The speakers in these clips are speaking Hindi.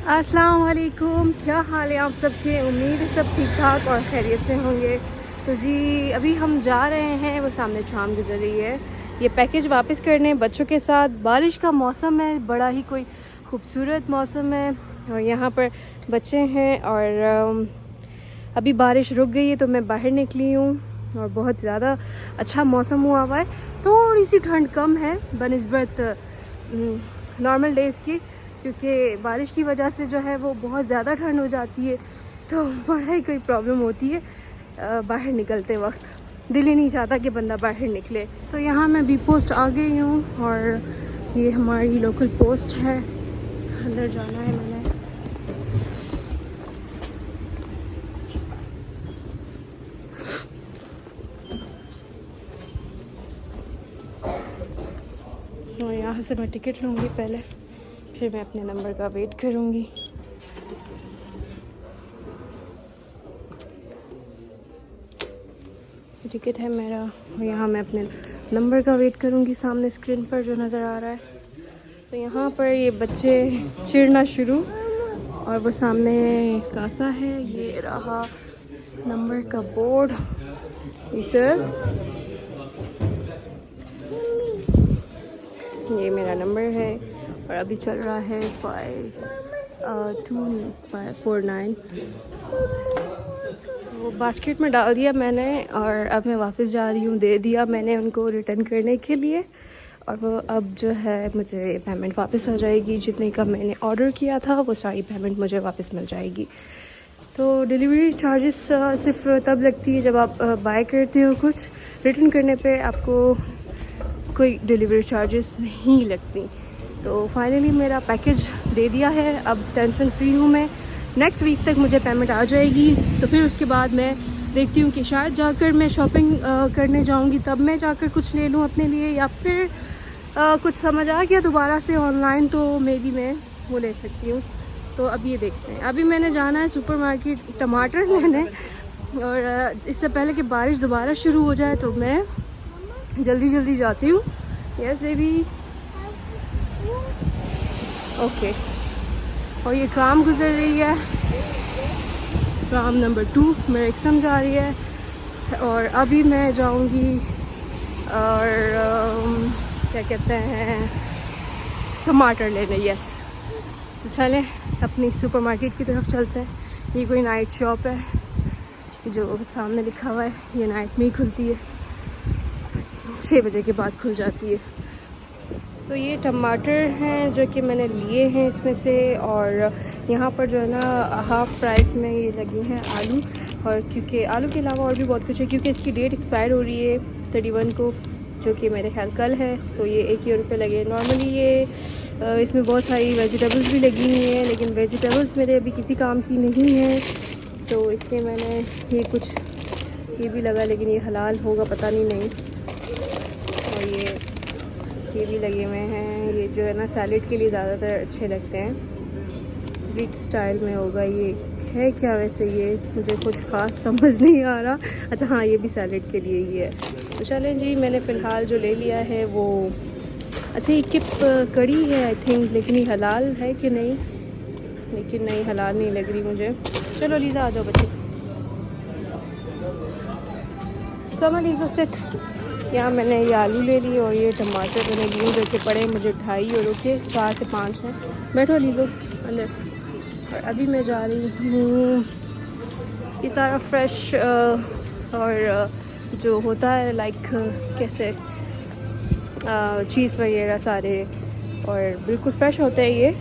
अस्सलाम वालेकुम, क्या हाल है आप सबके। उम्मीद है सब ठीक ठाक और खैरियत से होंगे। तो जी अभी हम जा रहे हैं, वो सामने शाम गुजर रही है, ये पैकेज वापस करने बच्चों के साथ। बारिश का मौसम है, बड़ा ही कोई खूबसूरत मौसम है और यहाँ पर बच्चे हैं और अभी बारिश रुक गई है तो मैं बाहर निकली हूँ और बहुत ज़्यादा अच्छा मौसम हुआ हुआ है। थोड़ी सी ठंड कम है बनिस्बत नॉर्मल डेज़ की, क्योंकि बारिश की वजह से जो है वो बहुत ज़्यादा ठंड हो जाती है, तो बड़ा ही कोई प्रॉब्लम होती है बाहर निकलते वक्त। दिल ही नहीं चाहता कि बंदा बाहर निकले। तो यहाँ मैं बी पोस्ट आ गई हूँ और ये हमारी लोकल पोस्ट है, अंदर जाना है मैंने। और यहाँ से मैं टिकट लूँगी पहले, फिर मैं अपने नंबर का वेट करूँगी। टिकट है मेरा और यहाँ मैं अपने नंबर का वेट करूँगी सामने स्क्रीन पर जो नज़र आ रहा है। तो यहाँ पर ये बच्चे चिढ़ना शुरू और वो सामने कासा है, ये रहा नंबर का बोर्ड। सर ये मेरा नंबर है और अभी चल रहा है 5249। वो बास्केट में डाल दिया मैंने और अब मैं वापस जा रही हूँ, दे दिया मैंने उनको रिटर्न करने के लिए। और वो अब जो है मुझे पेमेंट वापस आ जाएगी, जितने का मैंने ऑर्डर किया था वो सारी पेमेंट मुझे वापस मिल जाएगी। तो डिलीवरी चार्जेस सिर्फ तब लगती है जब आप बाय करते हो कुछ, रिटर्न करने पे आपको कोई डिलीवरी चार्जेस नहीं लगती। तो फाइनली मेरा पैकेज दे दिया है, अब टेंशन फ्री हूँ मैं। नेक्स्ट वीक तक मुझे पेमेंट आ जाएगी, तो फिर उसके बाद मैं देखती हूँ कि शायद जाकर मैं शॉपिंग करने जाऊँगी, तब मैं जाकर कुछ ले लूँ अपने लिए, या फिर कुछ समझ आ गया दोबारा से ऑनलाइन तो मे बी मैं वो ले सकती हूँ। तो अब ये देखते हैं। अभी मैंने जाना है सुपरमार्केट टमाटर लेने, और इससे पहले कि बारिश दोबारा शुरू हो जाए तो मैं जल्दी जल्दी जाती हूँ। Yes baby, okay. और ये ट्राम गुजर रही है, ट्राम नंबर 2 मेरे एक्सम जा रही है। और अभी मैं जाऊँगी और क्या कहते हैं, टमाटर लेने। यस, तो चलें अपनी सुपरमार्केट की तरफ चलते हैं। ये कोई नाइट शॉप है जो सामने लिखा हुआ है, ये नाइट में ही खुलती है, 6 बजे के बाद खुल जाती है। तो ये टमाटर हैं जो कि मैंने लिए हैं इसमें से, और यहाँ पर जो है ना हाफ़ प्राइस में ये लगी हैं आलू। और क्योंकि आलू के अलावा और भी बहुत कुछ है, क्योंकि इसकी डेट एक्सपायर हो रही है 31 को, जो कि मेरे ख्याल कल है, तो ये 1 यूरो पे लगे। नॉर्मली ये इसमें बहुत सारी वेजिटेबल्स भी लगी हुई हैं, लेकिन वेजिटेबल्स मेरे अभी किसी काम की नहीं है, तो इसलिए मैंने ये भी लगा, लेकिन ये हलाल होगा पता नहीं। और ये भी लगे हुए हैं, ये जो है ना सैलेड के लिए ज़्यादातर अच्छे लगते हैं, ग्रीक स्टाइल में होगा। ये है क्या वैसे, ये मुझे कुछ ख़ास समझ नहीं आ रहा। अच्छा हाँ, ये भी सैलेड के लिए ही है। तो चलें जी, मैंने फ़िलहाल जो ले लिया है वो, अच्छा ये किप कड़ी है आई थिंक, लेकिन ये हलाल है कि नहीं, लेकिन नहीं हलाल नहीं लग रही मुझे। चलो लीज़ा आ जाओ बच्चे, कम लीज़ो सेट। यहाँ मैंने ये आलू ले लिए और ये टमाटर मैंने लिए जो कि पड़े मुझे 2.5 यूरो के, 4 से 5 हैं। बैठो लीज़ो अंदर। और अभी मैं जा रही हूँ, ये सारा फ्रेश और जो होता है लाइक कैसे चीज़ वगैरह सारे, और बिल्कुल फ्रेश होते हैं ये,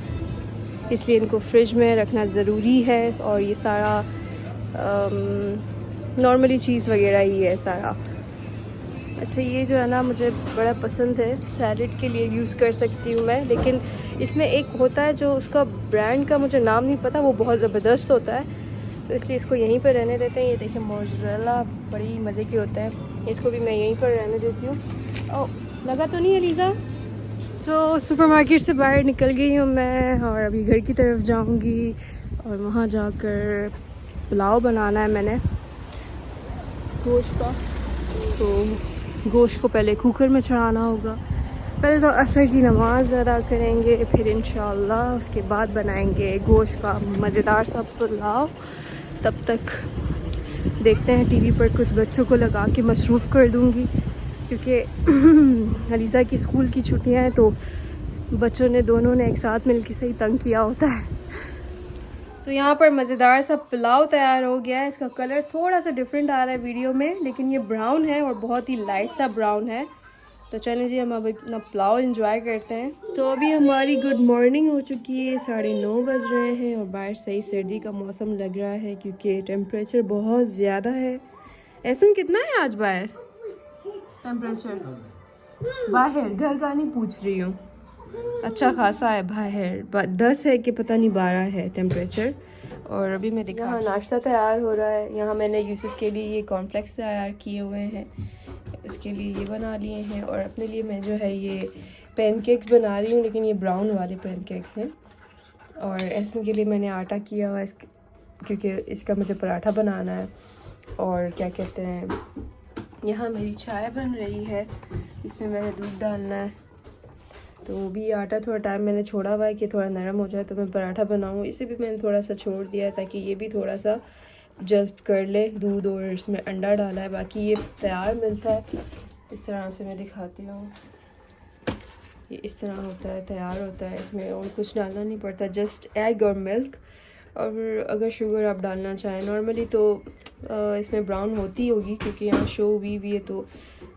इसलिए इनको फ्रिज में रखना ज़रूरी है। और ये सारा नॉर्मली चीज़ वगैरह ही है सारा। अच्छा ये जो है ना मुझे बड़ा पसंद है, सैलेड के लिए यूज़ कर सकती हूँ मैं, लेकिन इसमें एक होता है जो उसका ब्रांड का मुझे नाम नहीं पता, वो बहुत ज़बरदस्त होता है, तो इसलिए इसको यहीं पर रहने देते हैं। ये देखिए मोज़रेला बड़ी मज़े की होता है, इसको भी मैं यहीं पर रहने देती हूँ। ओह लगा तो नहीं है लीज़ा। तो सुपरमार्केट से बाहर निकल गई हूँ मैं और अभी घर की तरफ जाऊँगी, और वहाँ जाकर पुलाव बनाना है मैंने गोश्त का। तो गोश्त को पहले कुकर में चढ़ाना होगा, पहले तो असर की नमाज़ अदा करेंगे, फिर इंशाअल्लाह उसके बाद बनाएंगे गोश्त का मज़ेदार सा पुलाव। तब तक देखते हैं, टीवी पर कुछ बच्चों को लगा के मसरूफ़ कर दूँगी, क्योंकि अलीज़ा की स्कूल की छुट्टियां हैं तो बच्चों ने दोनों ने एक साथ मिलकर सही तंग किया होता है। तो यहाँ पर मज़ेदार सा पुलाव तैयार हो गया है। इसका कलर थोड़ा सा डिफरेंट आ रहा है वीडियो में, लेकिन ये ब्राउन है और बहुत ही लाइट सा ब्राउन है। तो चलें जी, हम अभी अपना पुलाव एंजॉय करते हैं। तो अभी हमारी गुड मॉर्निंग हो चुकी है, 9:30 बज रहे हैं और बाहर सही सर्दी का मौसम लग रहा है क्योंकि टेम्परेचर बहुत ज़्यादा है। ऐसा कितना है आज बाहर टेम्परेचर? बाहर, घर का नहीं पूछ रही हूँ। अच्छा खासा है बाहर, 10 है कि पता नहीं 12 है टेम्परेचर। और अभी मैं दिखा, यहाँ नाश्ता तैयार हो रहा है। यहाँ मैंने यूसुफ के लिए ये कॉर्नफ्लेक्स तैयार किए हुए हैं, उसके लिए ये बना लिए हैं। और अपने लिए मैं जो है ये पैनकेक्स बना रही हूँ, लेकिन ये ब्राउन वाले पैनकेक्स हैं। और ऐसे के लिए मैंने आटा किया हुआ है क्योंकि इसका मुझे पराठा बनाना है। और क्या कहते हैं, यहाँ मेरी चाय बन रही है, इसमें मैंने दूध डालना है। तो भी आटा थोड़ा टाइम मैंने छोड़ा हुआ है कि थोड़ा नरम हो जाए तो मैं पराठा बनाऊँ। इसे भी मैंने थोड़ा सा छोड़ दिया है ताकि ये भी थोड़ा सा जज्ब कर ले दूध, और इसमें अंडा डाला है। बाकी ये तैयार मिलता है, इस तरह से मैं दिखाती हूँ। ये इस तरह होता है, तैयार होता है, इसमें और कुछ डालना नहीं पड़ता, जस्ट एग और मिल्क। और अगर शुगर आप डालना चाहें, नॉर्मली तो इसमें ब्राउन होती होगी क्योंकि यहाँ शो हुई है तो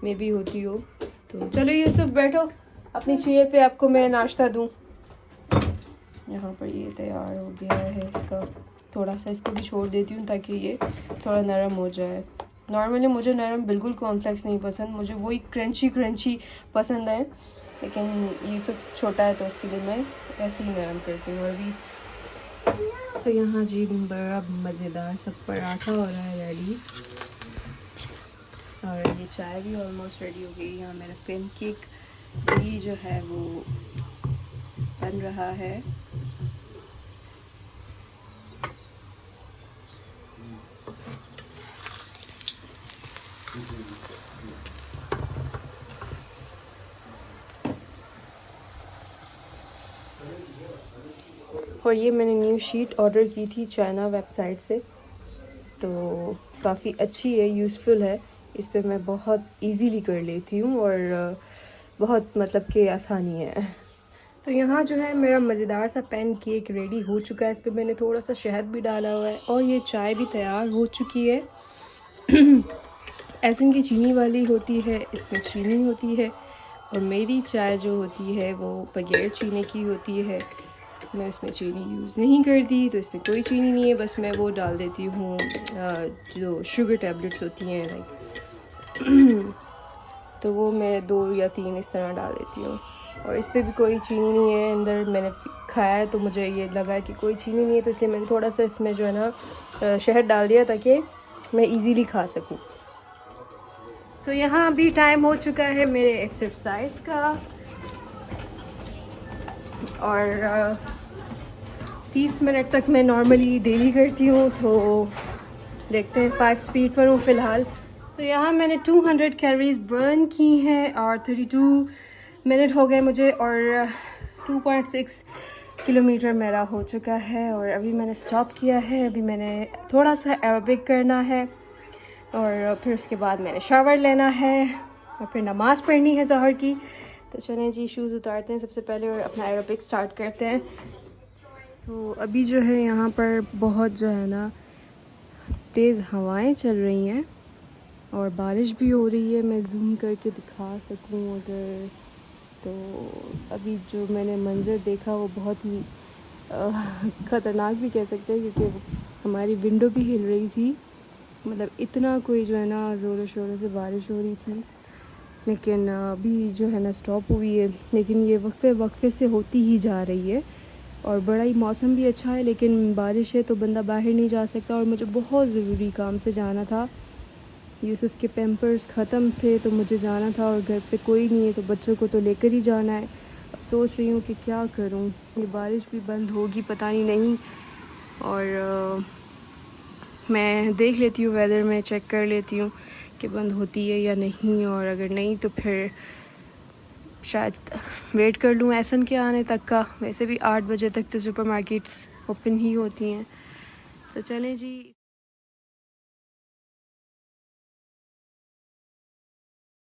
मे भी होती हो। तो चलो यूसुफ बैठो अपनी चेयर पे, आपको मैं नाश्ता दूँ। यहाँ पर ये तैयार हो गया है, इसका थोड़ा सा इसको भी छोड़ देती हूँ ताकि ये थोड़ा नरम हो जाए। नॉर्मली मुझे नरम बिल्कुल कॉर्नफ्लेक्स नहीं पसंद, मुझे वही क्रंची क्रंची पसंद है, लेकिन यूसुफ छोटा है तो उसके लिए मैं ऐसे ही नरम करती हूँ। अभी तो यहाँ जी बड़ा मज़ेदार सब पराठा हो रहा है रेडी, और ये चाय भी ऑलमोस्ट रेडी हो गई। यहाँ मेरा पैनकेक भी जो है वो बन रहा है। और ये मैंने न्यू शीट ऑर्डर की थी चाइना वेबसाइट से, तो काफ़ी अच्छी है, यूज़फुल है। इस पे मैं बहुत इजीली कर लेती हूँ और बहुत मतलब कि आसानी है। तो यहाँ जो है मेरा मज़ेदार सा पैन केक रेडी हो चुका है। इस पर मैंने थोड़ा सा शहद भी डाला हुआ है और ये चाय भी तैयार हो चुकी है। ऐसन की चीनी वाली होती है, इसमें चीनी होती है, और मेरी चाय जो होती है वो बगैर चीनी की होती है। मैं इसमें चीनी यूज़ नहीं करती, तो इसमें कोई चीनी नहीं है, बस मैं वो डाल देती हूँ जो शुगर टैबलेट्स होती हैं लाइक तो वो मैं 2 या 3 इस तरह डाल देती हूँ। और इस पर भी कोई चीनी नहीं है अंदर, मैंने खाया है तो मुझे ये लगा कि कोई चीनी नहीं है, तो इसलिए मैंने थोड़ा सा इसमें जो है ना शहद डाल दिया ताकि मैं इजीली खा सकूँ। तो यहाँ अभी टाइम हो चुका है मेरे एक्सरसाइज का, और 30 मिनट तक मैं नॉर्मली डेली करती हूँ, तो देखते हैं 5 स्पीड पर हूँ फ़िलहाल। तो यहाँ मैंने 200 कैलोरीज बर्न की हैं और 32 मिनट हो गए मुझे, और 2.6 किलोमीटर मेरा हो चुका है। और अभी मैंने स्टॉप किया है, अभी मैंने थोड़ा सा एरोबिक करना है और फिर उसके बाद मैंने शावर लेना है और फिर नमाज़ पढ़नी है ज़हर की। तो चलें जी, शूज़ उतारते हैं सबसे पहले और अपना एरोबिक स्टार्ट करते हैं। तो अभी जो है यहाँ पर बहुत जो है ना तेज़ हवाएं चल रही हैं और बारिश भी हो रही है। मैं जूम करके दिखा सकूँ अगर, तो अभी जो मैंने मंज़र देखा वो बहुत ही ख़तरनाक भी कह सकते हैं, क्योंकि हमारी विंडो भी हिल रही थी। मतलब इतना कोई जो है ना ज़ोरों शोरों से बारिश हो रही थी, लेकिन अभी जो है ना स्टॉप हुई है। लेकिन ये वक्फे वक्फे से होती ही जा रही है और बड़ा ही मौसम भी अच्छा है, लेकिन बारिश है तो बंदा बाहर नहीं जा सकता। और मुझे बहुत ज़रूरी काम से जाना था, यूसुफ के पैम्पर्स ख़त्म थे तो मुझे जाना था, और घर पे कोई नहीं है तो बच्चों को तो लेकर ही जाना है। अब सोच रही हूँ कि क्या करूँ, ये बारिश भी बंद होगी पता नहीं। और मैं देख लेती हूँ वेदर में, चेक कर लेती हूँ कि बंद होती है या नहीं, और अगर नहीं तो फिर शायद वेट कर लूँ एहसन के आने तक का। वैसे भी 8 बजे तक तो सुपर मार्केट्स ओपन ही होती हैं। तो चलें जी।